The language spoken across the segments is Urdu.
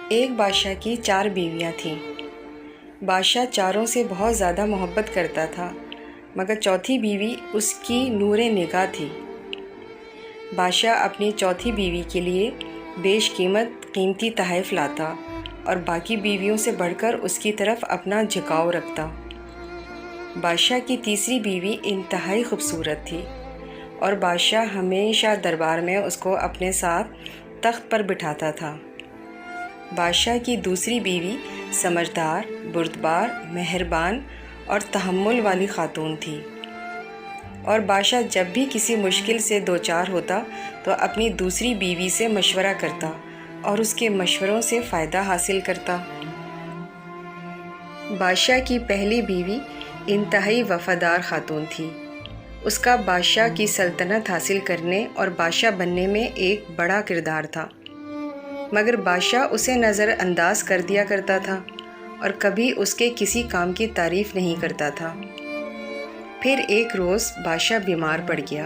ایک بادشاہ کی 4 بیویاں تھیں۔ بادشاہ چاروں سے بہت زیادہ محبت کرتا تھا، مگر چوتھی بیوی اس کی نور نگاہ تھی۔ بادشاہ اپنی چوتھی بیوی کے لیے بیش قیمتی تحائف لاتا اور باقی بیویوں سے بڑھ کر اس کی طرف اپنا جھکاؤ رکھتا۔ بادشاہ کی تیسری بیوی انتہائی خوبصورت تھی اور بادشاہ ہمیشہ دربار میں اس کو اپنے ساتھ تخت پر بٹھاتا تھا۔ بادشاہ کی دوسری بیوی سمجھدار، بردبار، مہربان اور تحمل والی خاتون تھی، اور بادشاہ جب بھی کسی مشکل سے دوچار ہوتا تو اپنی دوسری بیوی سے مشورہ کرتا اور اس کے مشوروں سے فائدہ حاصل کرتا۔ بادشاہ کی پہلی بیوی انتہائی وفادار خاتون تھی۔ اس کا بادشاہ کی سلطنت حاصل کرنے اور بادشاہ بننے میں ایک بڑا کردار تھا، مگر بادشاہ اسے نظر انداز کر دیا کرتا تھا اور کبھی اس کے کسی کام کی تعریف نہیں کرتا تھا۔ پھر ایک روز بادشاہ بیمار پڑ گیا۔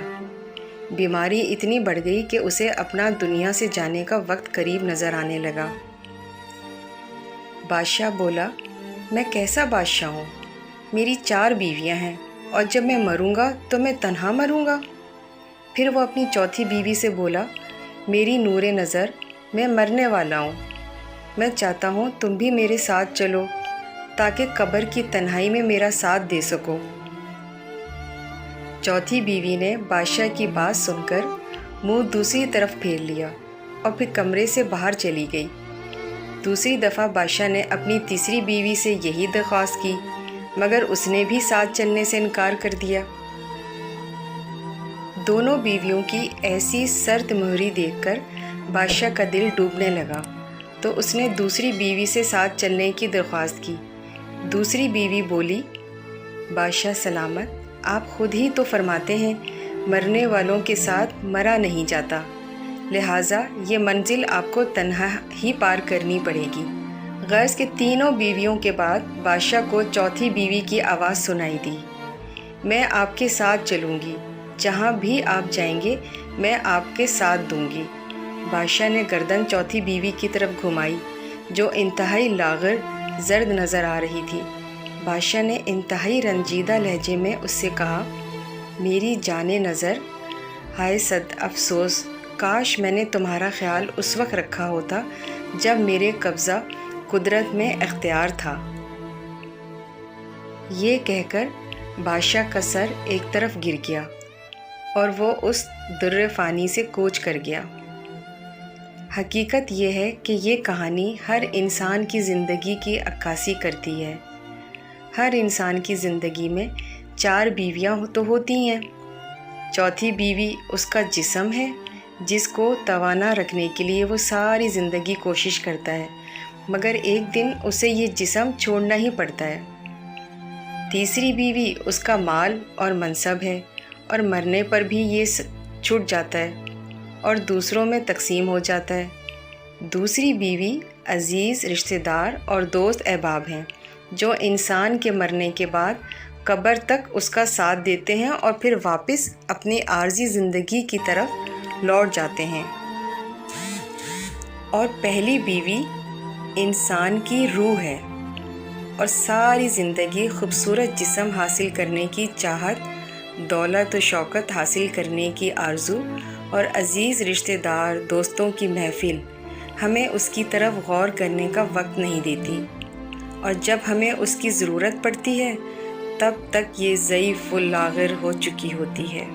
بیماری اتنی بڑھ گئی کہ اسے اپنا دنیا سے جانے کا وقت قریب نظر آنے لگا۔ بادشاہ بولا، میں کیسا بادشاہ ہوں؟ میری 4 بیویاں ہیں اور جب میں مروں گا تو میں تنہا مروں گا۔ پھر وہ اپنی چوتھی بیوی سے بولا، میری نور نظر، میں مرنے والا ہوں، میں چاہتا ہوں تم بھی میرے ساتھ چلو تاکہ قبر کی تنہائی میں میرا ساتھ دے سکو۔ چوتھی بیوی نے بادشاہ کی بات سن کر منہ دوسری طرف پھیر لیا اور پھر کمرے سے باہر چلی گئی۔ دوسری دفعہ بادشاہ نے اپنی تیسری بیوی سے یہی درخواست کی، مگر اس نے بھی ساتھ چلنے سے انکار کر دیا۔ دونوں بیویوں کی ایسی سرد مہری دیکھ کر بادشاہ کا دل ڈوبنے لگا تو اس نے دوسری بیوی سے ساتھ چلنے کی درخواست کی۔ دوسری بیوی بولی، بادشاہ سلامت، آپ خود ہی تو فرماتے ہیں مرنے والوں کے ساتھ مرا نہیں جاتا، لہٰذا یہ منزل آپ کو تنہا ہی پار کرنی پڑے گی۔ غرض کہ تینوں بیویوں کے بعد بادشاہ کو چوتھی بیوی کی آواز سنائی دی، میں آپ کے ساتھ چلوں گی، جہاں بھی آپ جائیں گے میں آپ کے ساتھ دوں گی۔ بادشاہ نے گردن چوتھی بیوی کی طرف گھمائی جو انتہائی لاغر زرد نظر آ رہی تھی۔ بادشاہ نے انتہائی رنجیدہ لہجے میں اس سے کہا، میری جان نظر، ہائے صد افسوس، کاش میں نے تمہارا خیال اس وقت رکھا ہوتا جب میرے قبضہ قدرت میں اختیار تھا۔ یہ کہہ کر بادشاہ کا سر ایک طرف گر گیا اور وہ اس در فانی سے کوچ کر گیا۔ حقیقت یہ ہے کہ یہ کہانی ہر انسان کی زندگی کی عکاسی کرتی ہے۔ ہر انسان کی زندگی میں 4 بیویاں تو ہوتی ہیں۔ چوتھی بیوی اس کا جسم ہے جس کو توانا رکھنے کے لیے وہ ساری زندگی کوشش کرتا ہے، مگر ایک دن اسے یہ جسم چھوڑنا ہی پڑتا ہے۔ تیسری بیوی اس کا مال اور منصب ہے اور مرنے پر بھی یہ چھوٹ جاتا ہے اور دوسروں میں تقسیم ہو جاتا ہے۔ دوسری بیوی عزیز رشتہ دار اور دوست احباب ہیں جو انسان کے مرنے کے بعد قبر تک اس کا ساتھ دیتے ہیں اور پھر واپس اپنی عارضی زندگی کی طرف لوٹ جاتے ہیں۔ اور پہلی بیوی انسان کی روح ہے اور ساری زندگی خوبصورت جسم حاصل کرنے کی چاہت، دولت و شوکت حاصل کرنے کی آرزو اور عزیز رشتہ دار دوستوں کی محفل ہمیں اس کی طرف غور کرنے کا وقت نہیں دیتی، اور جب ہمیں اس کی ضرورت پڑتی ہے تب تک یہ ضعیف و لاغر ہو چکی ہوتی ہے۔